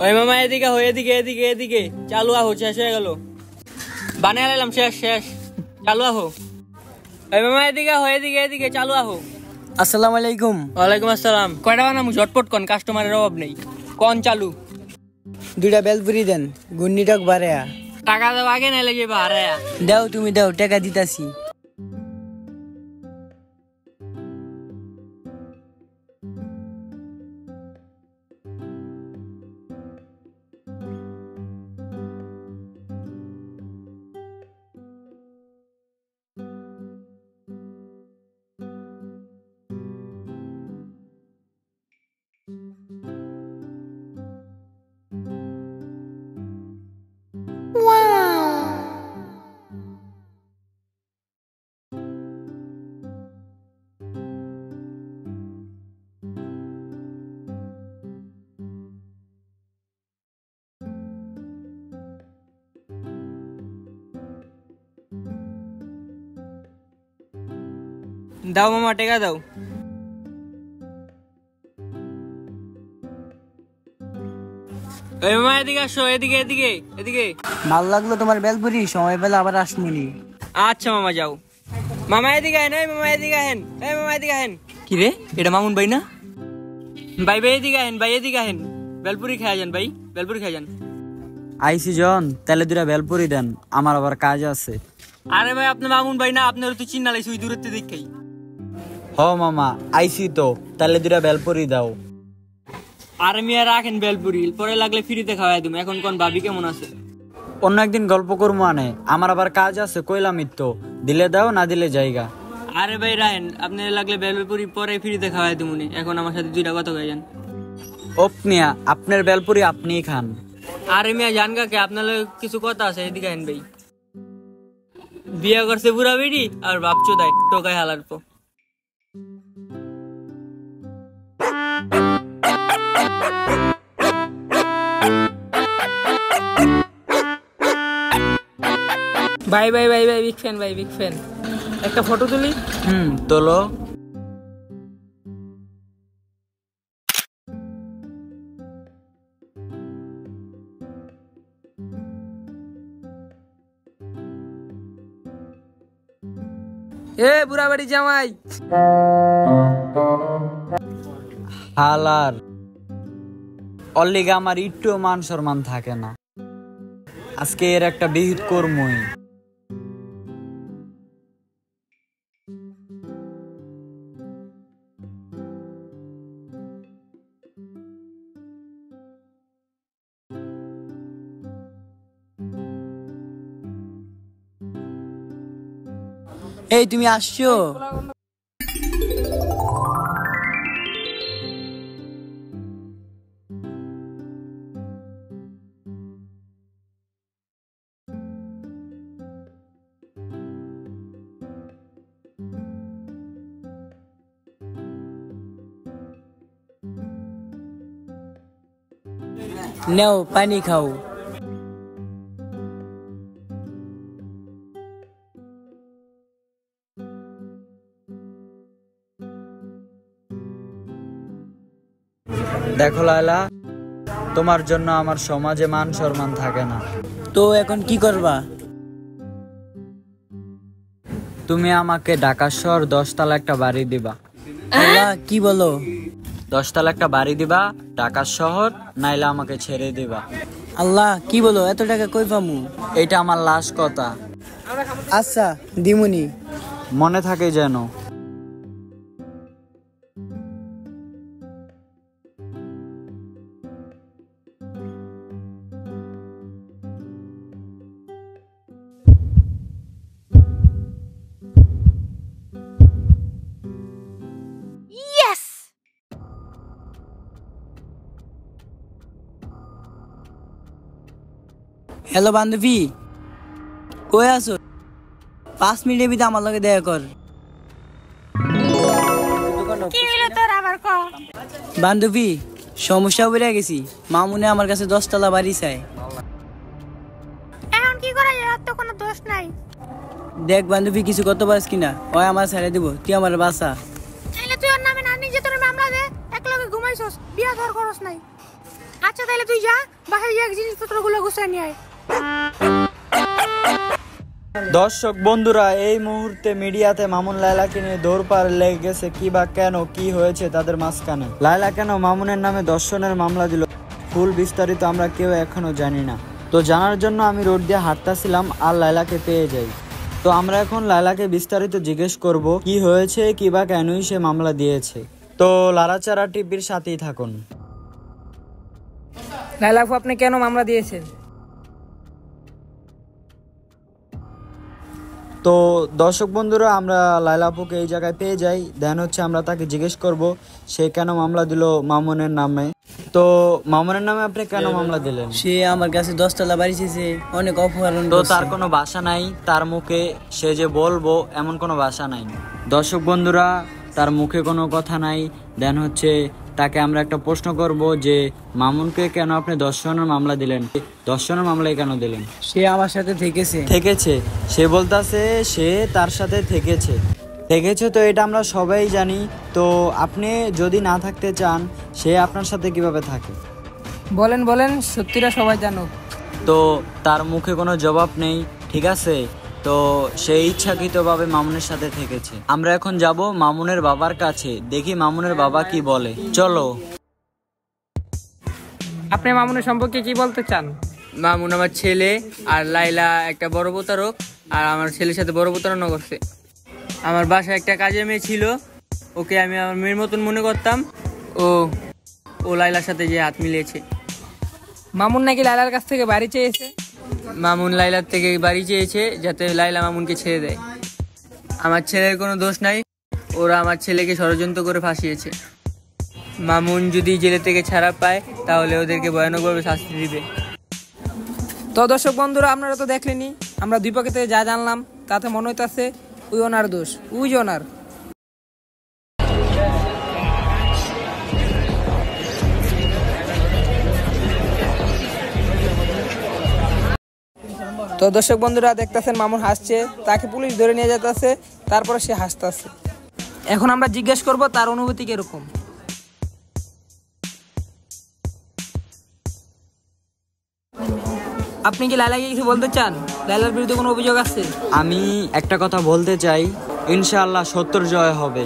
ওই মামা এদিকে হো, এদিকে এদিকে এদিকে চালু আহো, শেষ হয়ে গেল, বানিয়ে নিলাম, শেষ শেষ, চালু আহো। ওই মামা এদিকে হো, এদিকে এদিকে চালু আহো। আসসালামু আলাইকুম। ওয়ালাইকুম আসসালাম। কয়টা বানামু ঝটপট কোন, কাস্টমারের অভাব নেই, কোন চালু। 2টা বেলপুরি দেন, গুন্নিটক বাড়ায়া। টাকা দাও আগে, নাইলে যে ভাড়ায়া। দাও তুমি দাও, টাকা দিতাছি। দাও মামা, টাকা দাও। ওই মামা এদিকে আসো, এদিকে এদিকে এদিকে। ভাল লাগলো তোমার বেলপুরি, সময় পেলে আবার আসমুনি। আচ্ছা মামা যাও। মামা এদিকে আহেন, এই মামা এদিকে আহেন, এই মামা এদিকে আহেন। কি রে, এটা মামুন ভাই না? ভাই ভাই এদিকে আহেন, ভাই এদিকে আহেন, বেলপুরি খেয়ে যান ভাই, বেলপুরি খেয়ে যান। আইসি জন, তাহলে 2টা বেলপুরি দেন, আমার আবার কাজ আছে। আরে ভাই আপনি মামুন ভাই না, আপনার তুই চিন্না লাইছি ওই দূরের দেখেই। হ মামা আইসি তো, তাহলে 2টা বেলপুরি দাও। আরে মিয়া রাখেন বেলপুরি, পরে লাগলে ফ্রিতে খাওয়াই তুমি। এখন কোন ভাবি কেমন আছে? অন্য একদিন গল্প করবো আনে, আমার আবার কাজ আছে, কইলামই তো, দিলে দাও না দিলে জায়গা। আরে ভাই রাখেন, আপনি লাগলে বেলপুরি পরে ফ্রিতে খাওয়াই তুমি। এখন আমার সাথে 2টা কথা কয়ে যান। ওপনিয়া, আপনার বেলপুরি আপনিই খান। আরে মিয়া জান কাকে, আপনার কিছু কথা আছে, এদিকে আহেন ভাই। বিয়ে করছে বুড়া বেড়ি আর বাপচো দেয় টোকায় হালার পো। ভাই ভাই ভাই ভাই, বিগ ফ্যান ভাই, বিগ ফ্যান। একটা ফটো তুলি। তোলো। এ বুড়া বাড়ি জামাই। হালার অল্লিগা আমার একটু মান সম্মান থাকে না, আজকে এর একটা বিহিত কর্মই। এই তুমি আসছো? নেও পানি খাও। দেখো লায়লা, তোমার জন্য আমার সমাজে মান সম্মান থাকে না। তো এখন কি করবা? তুমি আমাকে ঢাকা শহর 10 তলা একটা বাড়ি দিবা। আল্লাহ, কি বলো? 10 তলা একটা বাড়ি দিবা ঢাকা শহর, নাইলে আমাকে ছেড়ে দিবা। আল্লাহ, কি বলো? এত টাকা কই পামু? এটা আমার লাস্ট কথা। আচ্ছা দিমুনি, মনে থাকে যেন। হ্যালো বান্ধবী, কই আছো? 5 মিনিটের ভিতরে আমার লগে দেখা কর। বান্ধবী, সমস্যা বেড়ে গেছি, মামুনে আমার কাছে 10 তলা বাড়ি চায়। এখন কি করা যায়? তো কোনো দোষ নাই। দেখ বান্ধবী, কিছু করতে পারিস কিনা, ওই আমার ছেড়ে দিব, তুই আমার বাসা। তাহলে তুই ওর নামে না নিজে তোর মামলা দে, একলগে ঘুমাইছস, বিয়া ধর করস নাই। আচ্ছা তাহলে তুই যা, বাসায় গিয়ে জিনিসপত্রগুলো গুছিয়ে নিয়ে আয়। দর্শক বন্ধুরা, এই মুহূর্তে মিডিয়াতে মামুন লায়লাকে নিয়ে দৌড়পাড় লেগে গেছে। কি বা কেন, কি হয়েছে তাদের মাঝখানে, লায়লা কেন মামুনের নামে ধর্ষণের মামলা দিল, ফুল বিস্তারিত আমরা কেউ এখনো জানি না। তো জানার জন্য আমি রোড দিয়ে হাঁটতেছিলাম আর লায়লাকে পেয়ে যাই। তো আমরা এখন লায়লাকে বিস্তারিত জিজ্ঞেস করব কি হয়েছে, কি বা কেনই সে মামলা দিয়েছে। তো লারাচারা টিভির সাথেই থাকুন। লায়লা আপু, আপনি কেন মামলা দিয়েছেন? তো দর্শক বন্ধুরা, আমরা লায়লা আপুকে এই জায়গায় পেয়ে যাই। দেন হচ্ছে আমরা তাকে জিজ্ঞেস করব সে কেন মামলা দিল মামুনের নামে। তো মামুনের নামে আপনি কেন মামলা দিলেন? সে আমার কাছে 10 তলা বাড়ি চেয়েছে, অনেক অপহরণ। তো তার কোনো ভাষা নাই, তার মুখে সে যে বলবো এমন কোনো ভাষা নাই। দর্শক বন্ধুরা, তার মুখে কোনো কথা নাই। দেন হচ্ছে তাকে আমরা একটা প্রশ্ন করব যে মামুনকে কেন আপনি ধর্ষণের মামলা দিলেন, ধর্ষণের মামলায় কেন দিলেন? সে আমার সাথে থেকেছে সে বলতাছে সে তার সাথে থেকেছে। তো এটা আমরা সবাই জানি। তো আপনি যদি না থাকতে চান, সে আপনার সাথে কিভাবে থাকে? বলেন বলেন, সত্যিটা সবাই জানো। তো তার মুখে কোনো জবাব নেই, ঠিক আছে? তো সে ইচ্ছাকৃতভাবে মামুনের সাথে থেকেছে। আমরা এখন যাব মামুনের বাবার কাছে, দেখি মামুনের বাবা কি বলে। চলো। আপনি মামুনের সম্পর্কে কি বলতে চান? মামুন আমার ছেলে, আর লাইলা একটা বড় প্রতারক, আর আমার ছেলের সাথে বড় প্রতারণা করছে। আমার বাসায় একটা কাজের মেয়ে ছিল, ওকে আমি আমার মেয়ের মতন মনে করতাম। ও লাইলার সাথে যে হাত মিলিয়েছে। মামুন নাকি লায়লার কাছ থেকে বাড়ি চেয়েছে? মামুন লাইলার থেকে বাড়ি চেয়েছে যাতে লাইলা মামুনকে ছেড়ে দেয়। আমার ছেলের কোনো দোষ নাই, ওরা আমার ছেলেকে ষড়যন্ত্র করে ফাঁসিয়েছে। মামুন যদি জেলে থেকে ছাড়া পায় তাহলে ওদেরকে ভয়ানকভাবে শাস্তি দিবে। তো দর্শক বন্ধুরা, আপনারা তো দেখলেনি, আমরা দুই পক্ষে থেকে যা জানলাম তাতে মনে হইতাছে ওই ওনার দোষ, ওই যে ওনার। তো দর্শক বন্ধুরা দেখতেছেন, মামুন হাসছে, তাকে পুলিশ ধরে নিয়ে যেতেছে, তারপরে সে হাসতেছে। এখন আমরা জিজ্ঞেস করব তার অনুভূতি কিরকম। আপনি কি লায়লাকে কিছু বলতে চান? লায়লার বিরুদ্ধে কোনো অভিযোগ আছে? আমি একটা কথা বলতে চাই, ইনশাআল্লাহ সত্যর জয় হবে।